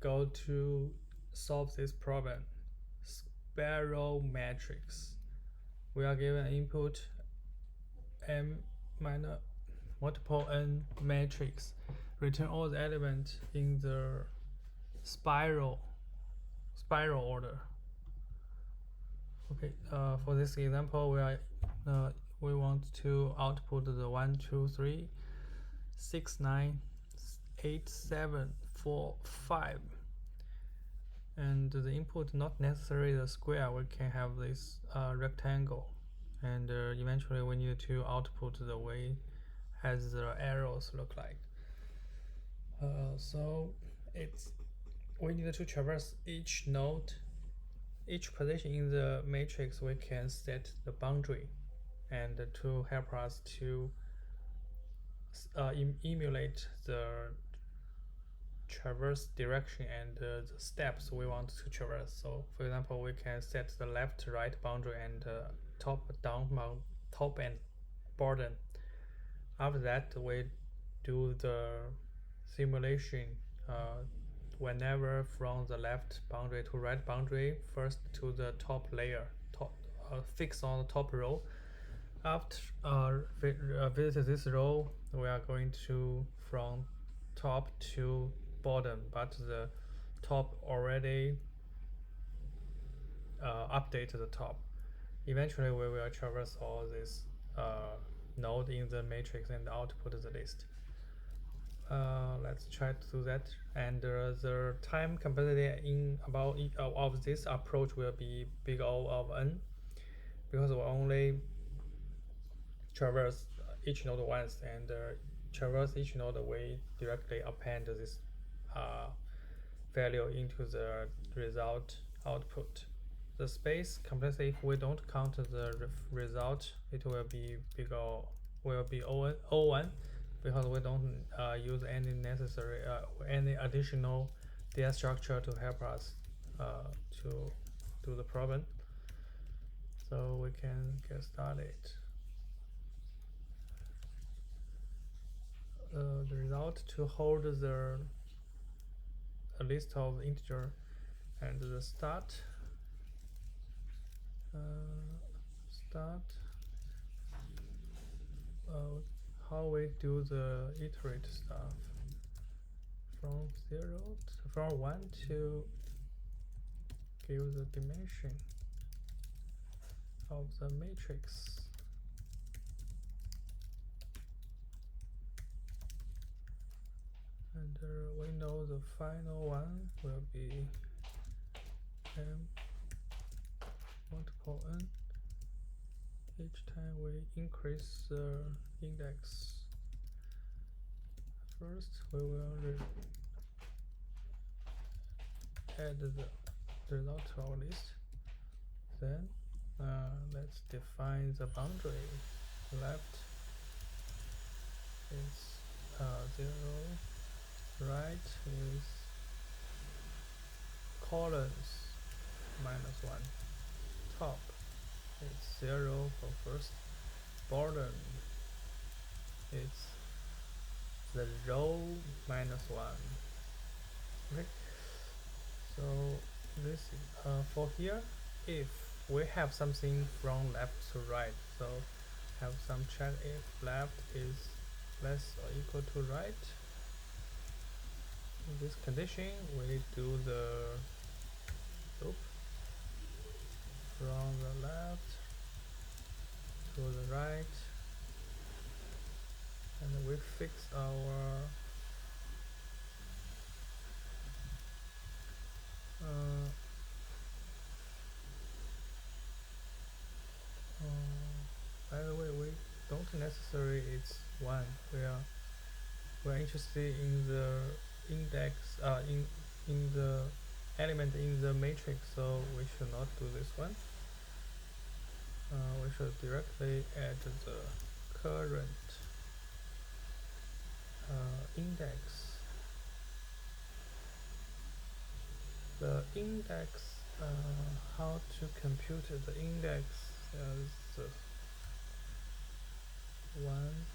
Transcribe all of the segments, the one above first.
go to solve this problem. Spiral matrix. We are given input m minus multiple n matrix. Return all the elements in the spiral order. Okay. For this example, we want to output the 1, 2, 3, 6, 9, 8, 7, 4, 5. And the input not necessarily the square, we can have this rectangle, and eventually we need to output the way as the arrows look like. So we need to traverse each node, each position in the matrix. We can set the boundary, and to help us to emulate the traverse direction and the steps we want to traverse. So for example, we can set the left right boundary and top and bottom. After that, we do the simulation whenever from the left boundary to right boundary, first to the top layer, fix on the top row. After visit this row, we are going to from top to bottom, but the top already update the top. Eventually, we will traverse all this node in the matrix and output the list. Let's try to do that. And the time complexity of this approach will be big O of n, because we only traverse each node once, and traverse each node, we directly append this value into the result output. The space complexity, if we don't count the result, it will be big O, will be O1, because we don't use any necessary any additional data structure to help us to do the problem. So we can get started. The result to hold the list of integer, and the start how we do the iterate stuff from 1 to give the dimension of the matrix. And we know the final one will be m multiple n. Each time we increase the index. First, we will add the result to our list. Then let's define the boundary. Left is 0, right is colons -1, top is 0 for first, bottom is the row -1. Okay, so this for here, if we have something from left to right, so have some check if left is less or equal to right. In this condition, we do the loop from the left to the right, and we fix our by the way, we don't necessarily it's 1. We're interested in the index in the element in the matrix, so we should not do this one. We should directly add the current index. The index, how to compute the index is 1.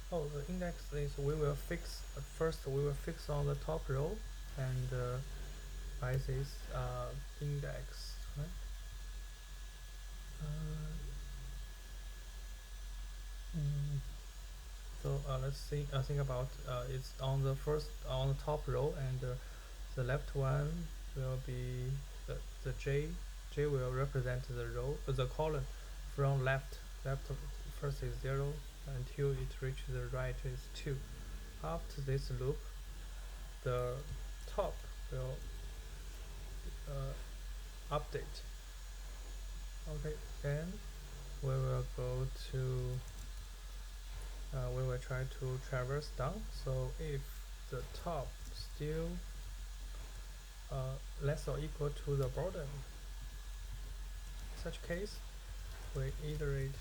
Oh, the index is we will fix first. We will fix on the top row and by this index, right? Mm, so let's see. Think about it's on the top row, and the left one will be the J. J will represent the row, the column from left. Left first is 0 until it reaches the right is 2. After this loop, the top will update. Okay, then we will go to we will try to traverse down. So if the top still less or equal to the bottom, in such case we iterate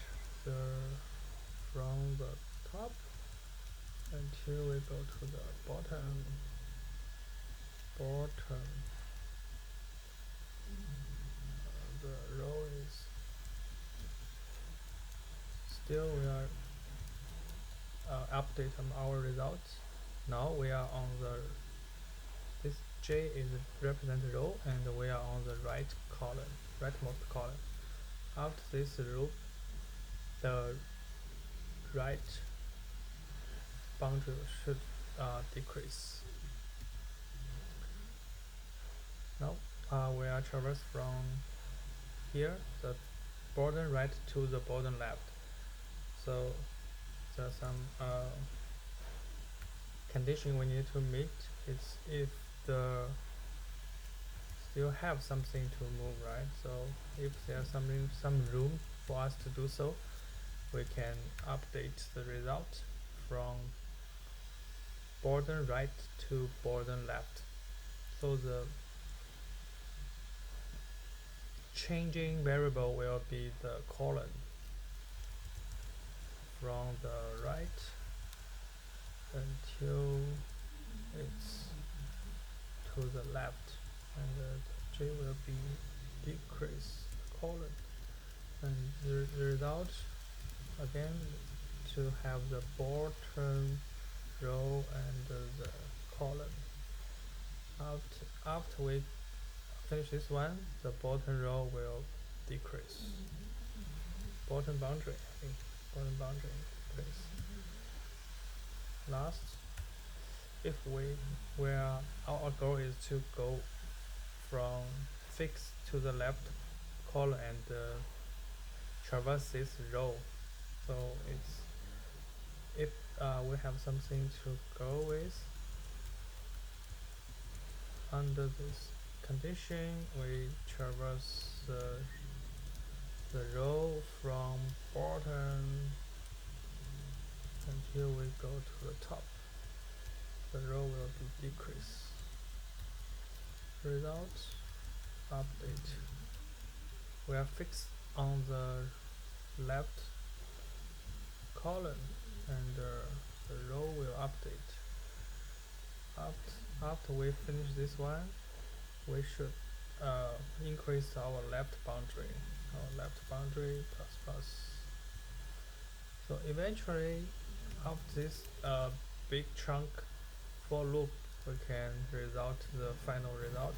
from the top until we go to the bottom. The row is still we are update on our results. Now we are on the this J is represent row, and we are on the right column, rightmost column. After this loop, the right boundary should decrease. Now we are traverse from here, the bottom right to the bottom left. So there's some condition we need to meet. It's if the still have something to move, right? So if there's some room for us to do so, we can update the result from border right to border left. So the changing variable will be the column from the right until it's to the left, and the J will be decrease column, and the result again to have the bottom row and the column. After we finish this one, the bottom row will decrease. Bottom boundary, I think. Bottom boundary place. Last, if our goal is to go from fixed to the left column and traverse this row. So it's if we have something to go with under this condition, we traverse the row from bottom until we go to the top. The row will be decreased. Result update. We are fixed on the left column, and the row will update. After we finish this one, we should increase our left boundary. Plus. So eventually, after this big chunk for loop, we can result the final result.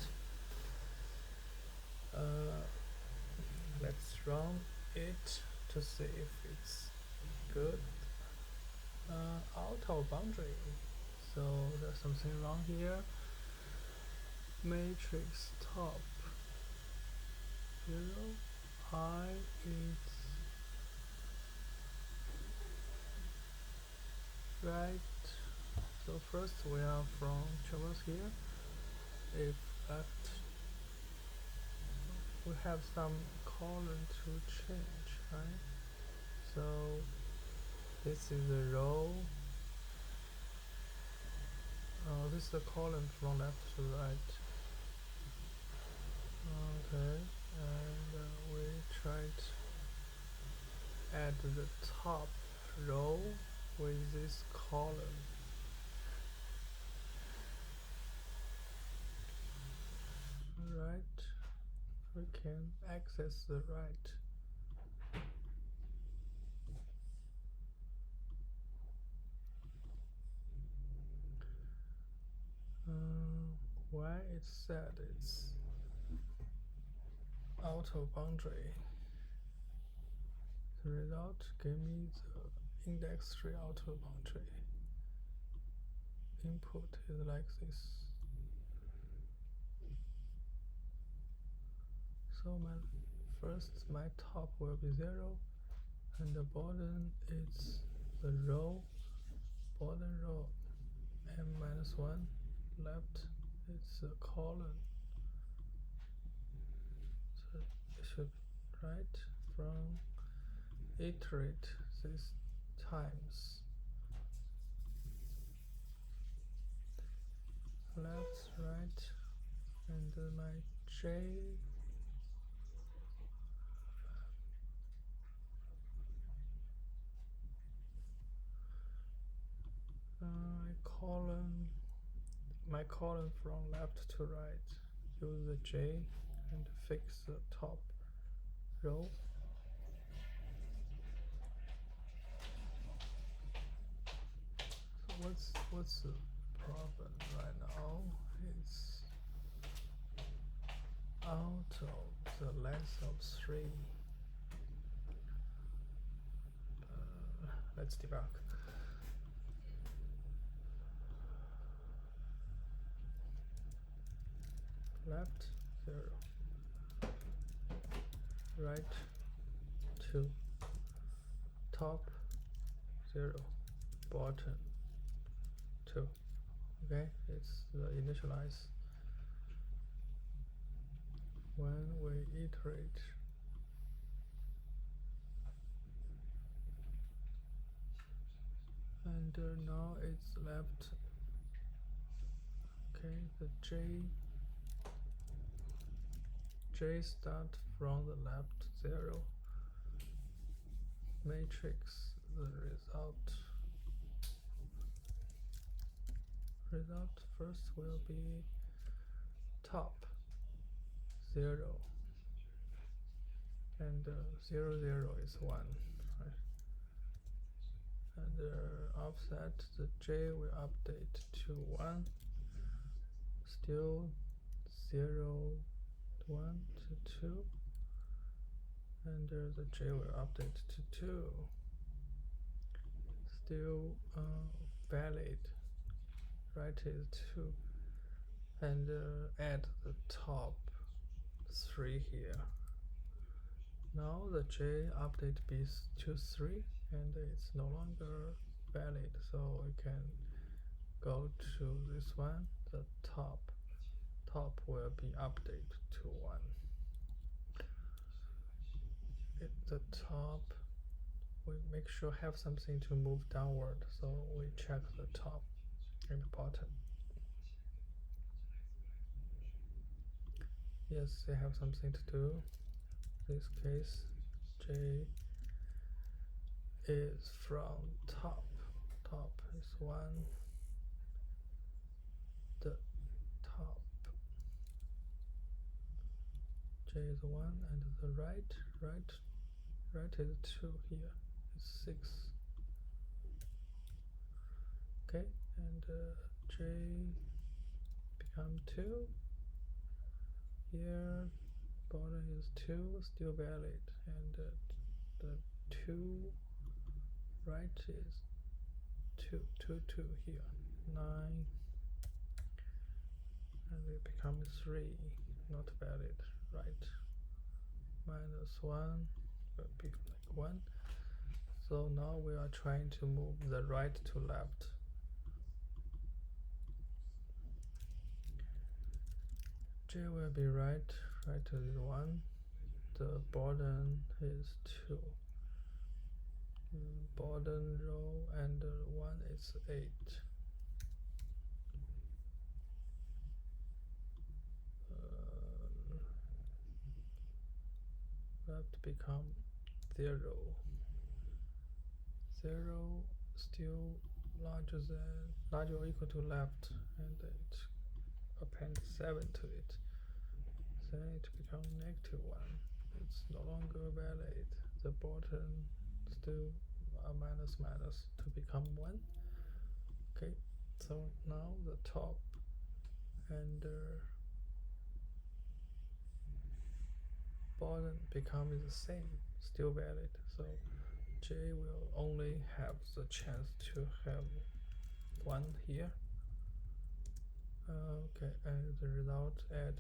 Let's run it to see if it's good. Out of boundary. So there's something wrong here. Matrix top 0 I is right. So first we are from traverse here. If left, we have some column to change, right? So this is the row. This is the column from left to right. Okay, and we try to add the top row with this column. Right, we can access the right. it said it's out of boundary. The result gave me the index 3 out of boundary. Input is like this. So my top will be 0, and the bottom is the row, bottom row m-1, left it's a column. So it should right from iterate this times. Left, right, and my J my column from left to right. Use the J and fix the top row. So what's the problem right now? It's out of the length of 3. Let's debug. Left 0, right 2, top 0, bottom 2. Okay, it's the initialize. When we iterate, and now it's left. Okay, the J start from the left 0. Matrix the result first will be top 0, and 0 0 is 1, right? And offset the J will update to 1, still 0 1 to 2, and the J will update to 2, still valid, right is 2, and add the top 3 here. Now the J update be to 3, and it's no longer valid, so we can go to this one. The top will be updated to 1. At the top, we make sure have something to move downward, so we check the top and the bottom. Yes, they have something to do. In this case, J is from top. Top is 1. The top J is 1, and the right is 2 here. It's 6. Okay, and J become 2. Here bottom is 2, still valid, and the 2 right is 2 here, 9, and it becomes 3, not valid, right? -1 will be like 1. So now we are trying to move the right to left. J will be right is 1, the bottom is 2, bottom row, and 1 is 8. Left become 0. 0 still larger or equal to left, and it append 7 to it. Then it becomes -1. It's no longer valid. The bottom still a minus to become 1. Okay, so now the top and bottom becomes the same, still valid. So J will only have the chance to have 1 here. Okay, and the result at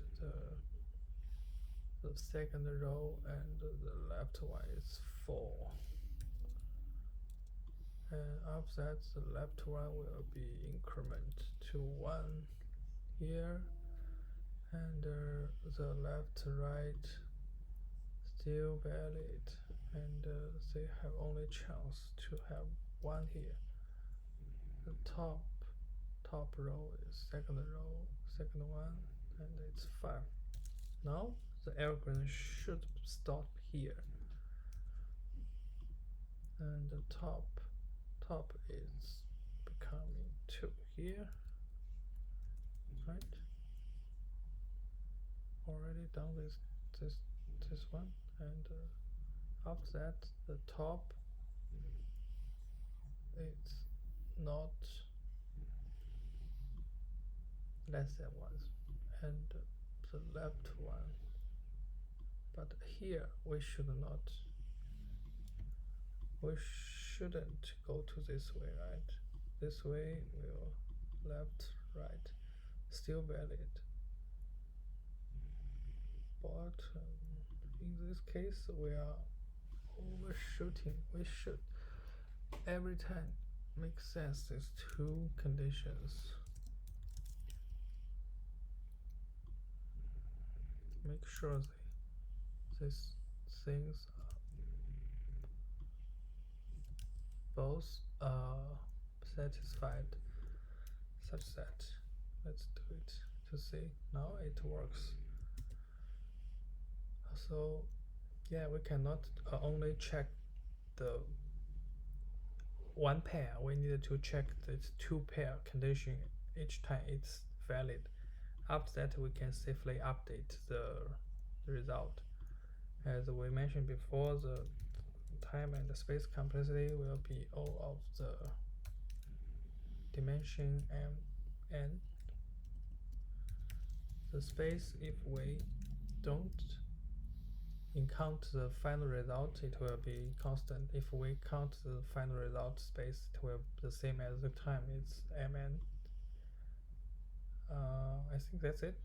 the second row, and the left one is 4. And after that, the left one will be increment to 1 here, and the left right still valid, and they have only chance to have 1 here. The top row is second one, and it's 5. Now the algorithm should stop here, and the top is becoming 2 here, right? Already done this one, and after that the top is not less than 1, and the left one, but here we shouldn't go to this way, right? This way will left, right, still valid. But in this case we are overshooting. We should every time make sense these 2 conditions. Make sure these things are both satisfied, such that let's do it to see. Now it works. So yeah, we cannot only check the 1 pair, we need to check this 2 pair condition each time it's valid. After that, we can safely update the result. As we mentioned before, the time and the space complexity will be O of the dimension n. The space, if we don't count the final result, it will be constant. If we count the final result space, it will be the same as the time. It's mn. I think that's it.